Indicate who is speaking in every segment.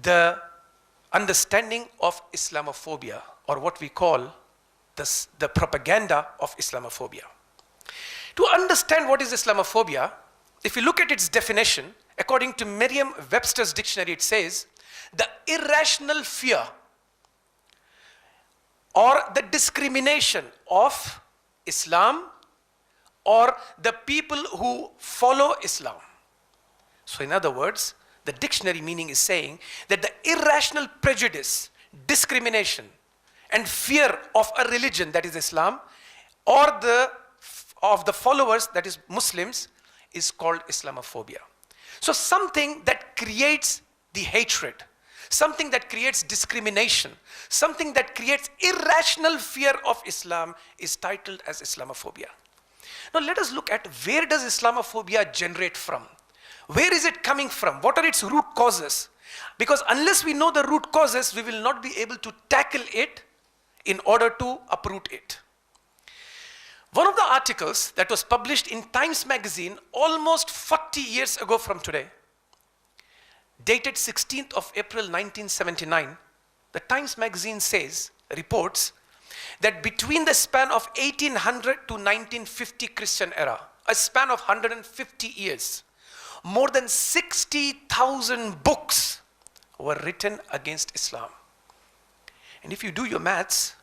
Speaker 1: the understanding of Islamophobia, or what we call the propaganda of Islamophobia. To understand what is Islamophobia, if you look at its definition, according to Merriam-Webster's dictionary, it says, the irrational fear or the discrimination of Islam or the people who follow Islam. So in other words, the dictionary meaning is saying that the irrational prejudice, discrimination, and fear of a religion, that is Islam, or of the followers, that is Muslims, is called Islamophobia. So something that creates the hatred, something that creates discrimination, something that creates irrational fear of Islam is titled as Islamophobia. Now let us look at, where does Islamophobia generate from? Where is it coming from? What are its root causes? Because unless we know the root causes, we will not be able to tackle it in order to uproot it. One of the articles that was published in Times Magazine almost 40 years ago from today, dated 16th of April 1979, the Times Magazine reports that between the span of 1800 to 1950 Christian era, a span of 150 years, more than 60,000 books were written against Islam. And if you do your maths,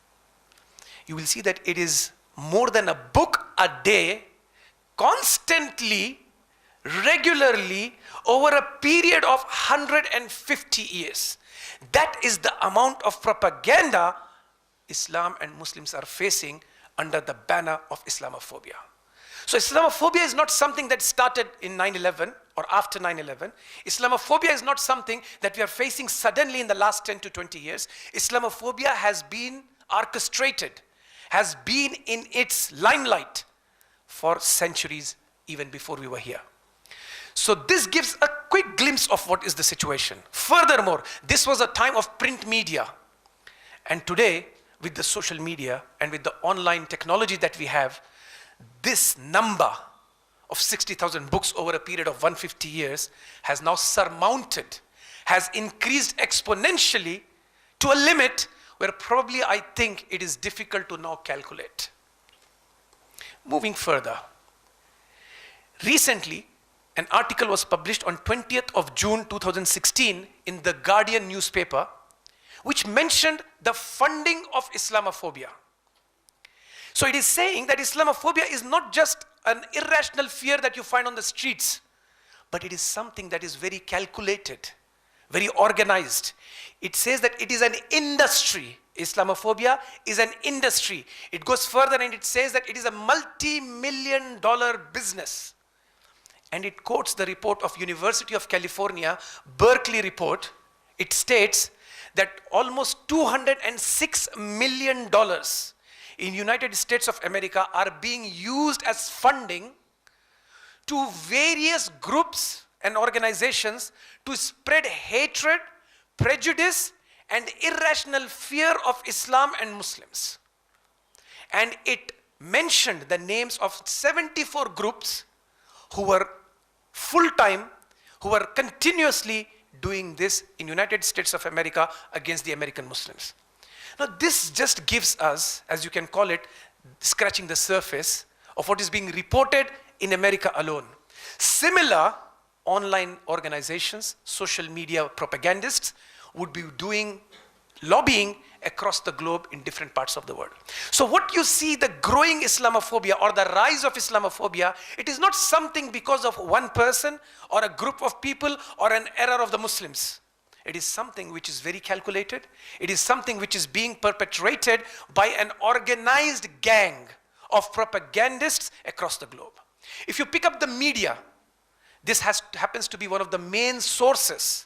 Speaker 1: you will see that it is more than a book a day, constantly, regularly, over a period of 150 years. That is the amount of propaganda Islam and Muslims are facing under the banner of Islamophobia. So Islamophobia is not something that started in 9/11 or after 9/11. Islamophobia is not something that we are facing suddenly in the last 10 to 20 years. Islamophobia has been orchestrated, has been in its limelight for centuries, even before we were here. So this gives a quick glimpse of what is the situation. Furthermore, this was a time of print media. And today, with the social media and with the online technology that we have, this number of 60,000 books over a period of 150 years has now surmounted, has increased exponentially to a limit where probably I think it is difficult to now calculate. Moving further, recently an article was published on 20th of June 2016 in the Guardian newspaper, which mentioned the funding of Islamophobia. So it is saying that Islamophobia is not just an irrational fear that you find on the streets, but it is something that is very calculated, very organized. It says that it is an industry. Islamophobia is an industry. It goes further and it says that it is a multi-million-dollar business. And it quotes the report of University of California, Berkeley report. It states that almost $206 million in United States of America are being used as funding to various groups and organizations to spread hatred, prejudice, and irrational fear of Islam and Muslims. And it mentioned the names of 74 groups who were full-time, who were continuously doing this in United States of America against the American Muslims. Now this just gives us, as you can call it, scratching the surface of what is being reported in America alone. Similar online organizations, social media propagandists would be doing lobbying across the globe in different parts of the world. So what you see, the growing Islamophobia or the rise of Islamophobia, it is not something because of one person or a group of people or an error of the Muslims. It is something which is very calculated. It is something which is being perpetrated by an organized gang of propagandists across the globe. If you pick up the media, this happens to be one of the main sources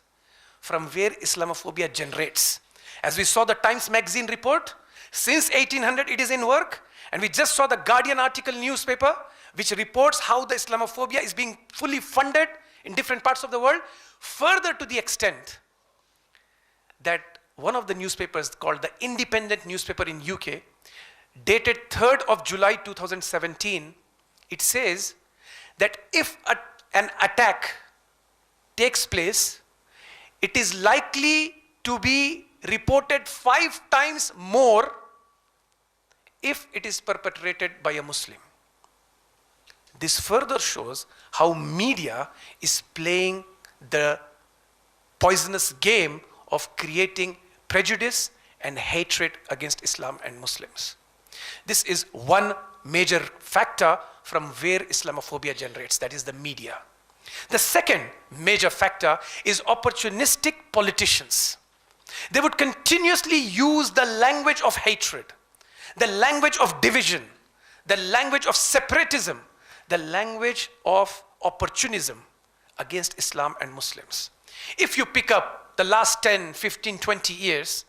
Speaker 1: from where Islamophobia generates. As we saw the Times Magazine report, since 1800 it is in work, and we just saw the Guardian article newspaper, which reports how the Islamophobia is being fully funded in different parts of the world, further to the extent that one of the newspapers called the Independent newspaper in UK, dated 3rd of July 2017, it says that if an attack takes place it is likely to be reported 5 times more if it is perpetrated by a Muslim. This further shows how media is playing the poisonous game of creating prejudice and hatred against Islam and Muslims. This is one major factor from where Islamophobia generates, that is the media. The second major factor is opportunistic politicians. They would continuously use the language of hatred, the language of division, the language of separatism, the language of opportunism against Islam and Muslims. If you pick up the last 10, 15, 20 years,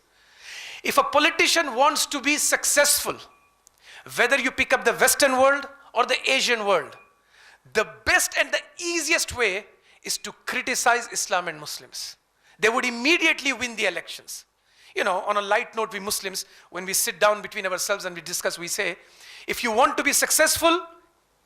Speaker 1: if a politician wants to be successful, whether you pick up the Western world or the Asian world, the best and the easiest way is to criticize Islam and Muslims. They would immediately win the elections. You know, on a light note, we Muslims, when we sit down between ourselves and we discuss, we say, if you want to be successful,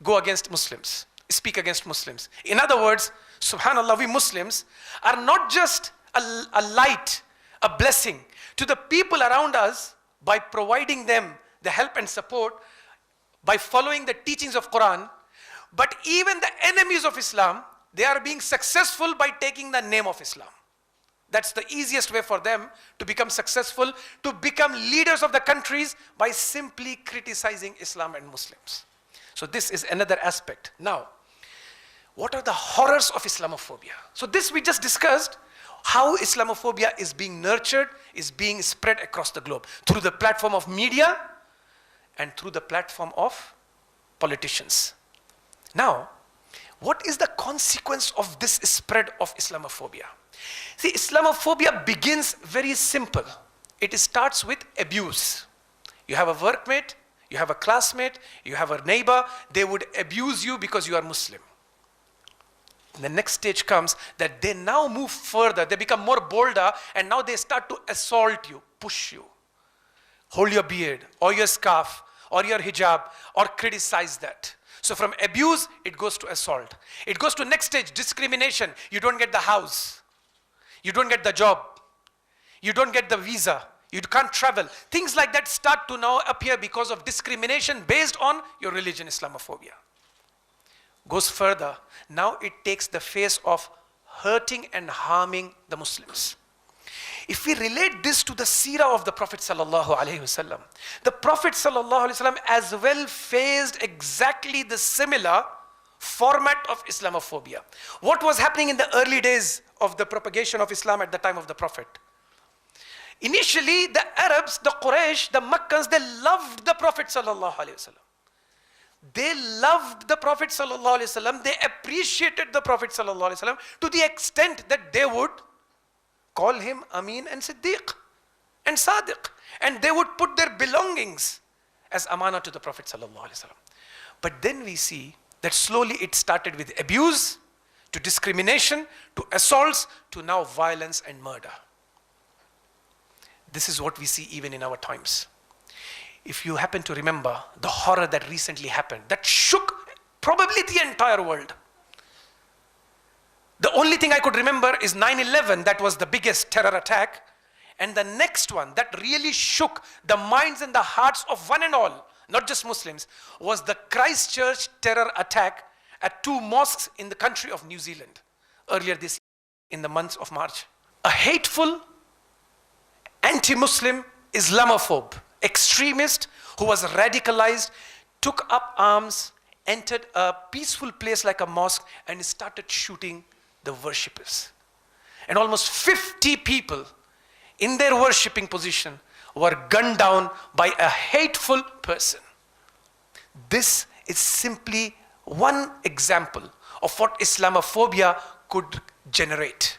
Speaker 1: go against Muslims, speak against Muslims. In other words, subhanallah, we Muslims are not just a light, a blessing to the people around us by providing them the help and support, by following the teachings of Quran, but even the enemies of Islam, they are being successful by taking the name of Islam. That's the easiest way for them to become successful, to become leaders of the countries by simply criticizing Islam and Muslims. So this is another aspect. Now, what are the horrors of Islamophobia? So this we just discussed, how Islamophobia is being nurtured, is being spread across the globe through the platform of media and through the platform of politicians. Now, what is the consequence of this spread of Islamophobia? See, Islamophobia begins very simple. It starts with abuse. You have a workmate, you have a classmate, you have a neighbor, they would abuse you because you are Muslim. The next stage comes that they now move further, they become more bolder, and now they start to assault you, push you, hold your beard or your scarf or your hijab or criticize that. So from abuse, it goes to assault. It goes to next stage, discrimination. You don't get the house. You don't get the job. You don't get the visa. You can't travel. Things like that start to now appear because of discrimination based on your religion, Islamophobia. Goes further. Now it takes the face of hurting and harming the Muslims. If we relate this to the seerah of the Prophet sallallahu alaihi wasallam, the Prophet sallallahu alaihi wasallam as well faced exactly the similar format of Islamophobia. What was happening in the early days of the propagation of Islam at the time of the Prophet? Initially, the Arabs, the Quraysh, the Makkans, they loved the Prophet sallallahu alaihi wasallam. They loved the Prophet sallallahu alaihi wasallam. They appreciated the Prophet sallallahu alaihi wasallam to the extent that they would call him Amin and Siddiq and Sadiq. And they would put their belongings as amana to the Prophet sallallahu alaihi wasallam. But then we see that slowly it started with abuse, to discrimination, to assaults, to now violence and murder. This is what we see even in our times. If you happen to remember the horror that recently happened, that shook probably the entire world. The only thing I could remember is 9/11, that was the biggest terror attack. And the next one that really shook the minds and the hearts of one and all, not just Muslims, was the Christchurch terror attack at 2 mosques in the country of New Zealand earlier this year in the month of March. A hateful, anti-Muslim, Islamophobe extremist who was radicalized, took up arms, entered a peaceful place like a mosque and started shooting the worshippers. And almost 50 people in their worshipping position were gunned down by a hateful person. This is simply one example of what Islamophobia could generate.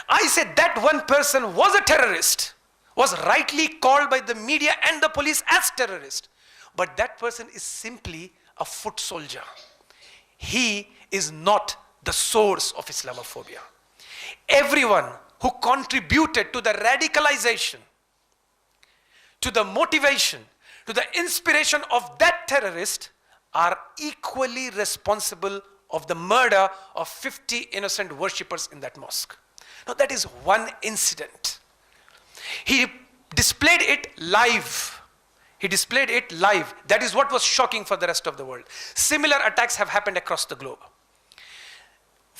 Speaker 1: I said that one person was a terrorist, was rightly called by the media and the police as terrorist. But that person is simply a foot soldier. He is not the source of Islamophobia. Everyone who contributed to the radicalization, to the motivation, to the inspiration of that terrorist are equally responsible of the murder of 50 innocent worshippers in that mosque. No, that is one incident. He displayed it live. He displayed it live. That is what was shocking for the rest of the world. Similar attacks have happened across the globe.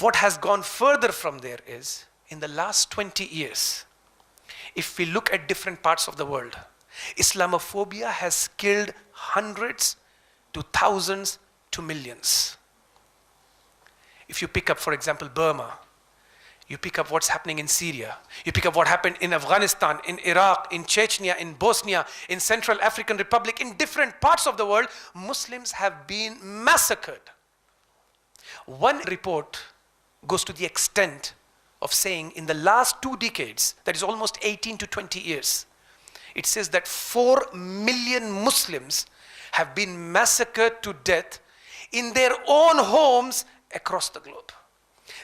Speaker 1: What has gone further from there is, in the last 20 years, if we look at different parts of the world, Islamophobia has killed hundreds to thousands to millions. If you pick up, for example, Burma, you pick up what's happening in Syria, you pick up what happened in Afghanistan, in Iraq, in Chechnya, in Bosnia, in Central African Republic, in different parts of the world, Muslims have been massacred. One report goes to the extent of saying in the last 2 decades, that is almost 18 to 20 years, it says that 4 million Muslims have been massacred to death in their own homes across the globe.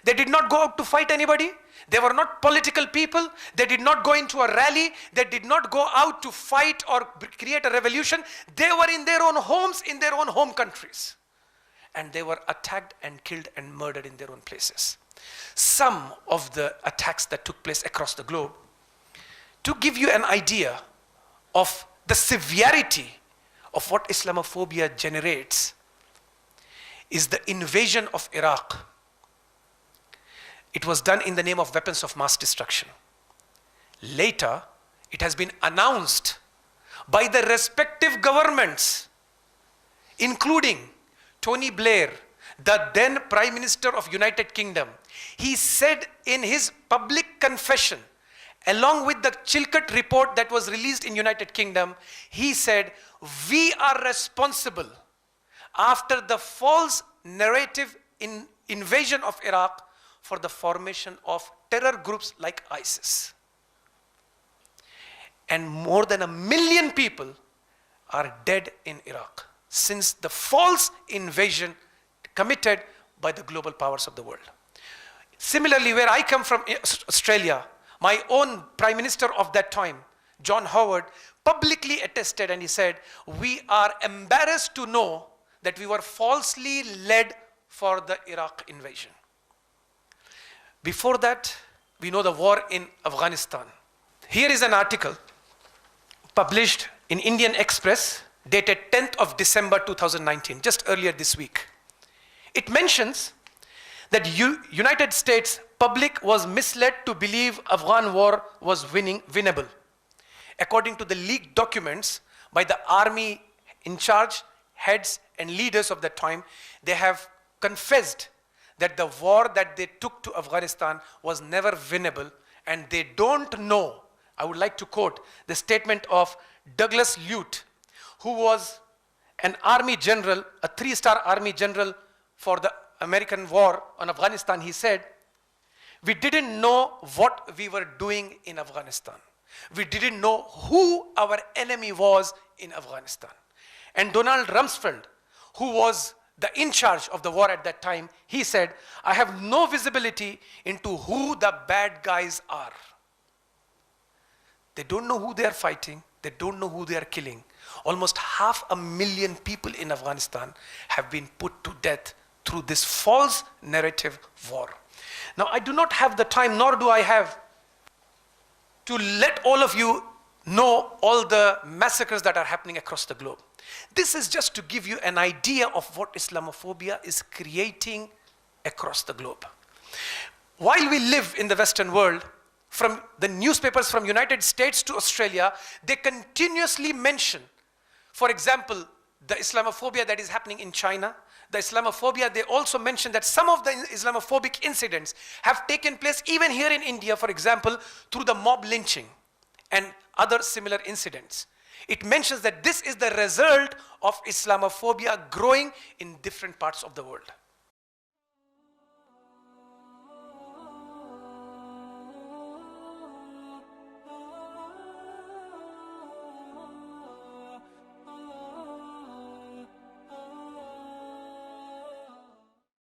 Speaker 1: They did not go out to fight anybody. They were not political people. They did not go into a rally. They did not go out to fight or create a revolution. They were in their own homes, in their own home countries. And they were attacked and killed and murdered in their own places. Some of the attacks that took place across the globe, to give you an idea of the severity of what Islamophobia generates, is the invasion of Iraq. It was done in the name of weapons of mass destruction. Later, it has been announced by the respective governments, including Tony Blair, the then Prime Minister of United Kingdom. He said in his public confession, along with the Chilcot report that was released in United Kingdom, he said, we are responsible after the false narrative invasion of Iraq for the formation of terror groups like ISIS. And more than 1 million people are dead in Iraq since the false invasion committed by the global powers of the world. Similarly, where I come from, Australia, my own Prime Minister of that time, John Howard, publicly attested and he said, we are embarrassed to know that we were falsely led for the Iraq invasion. Before that, we know the war in Afghanistan. Here is an article published in Indian Express, dated 10th of December 2019, just earlier this week. It mentions that United States public was misled to believe Afghan war was winnable. According to the leaked documents by the army in charge, heads and leaders of that time, they have confessed that the war that they took to Afghanistan was never winnable, and they don't know. I would like to quote the statement of Douglas Lute, who was an army general, a 3-star army general for the American war on Afghanistan. He said, we didn't know what we were doing in Afghanistan. We didn't know who our enemy was in Afghanistan. And Donald Rumsfeld, who was the in charge of the war at that time, he said, I have no visibility into who the bad guys are. They don't know who they are fighting. They don't know who they are killing. Almost 500,000 people in Afghanistan have been put to death through this false narrative war. Now, I do not have the time, nor do I have, to let all of you know all the massacres that are happening across the globe. This is just to give you an idea of what Islamophobia is creating across the globe. While we live in the Western world, from the newspapers from United States to Australia, they continuously mention, for example, the Islamophobia that is happening in China. The Islamophobia, they also mention that some of the Islamophobic incidents have taken place even here in India, for example, through the mob lynching and other similar incidents. It mentions that this is the result of Islamophobia growing in different parts of the world.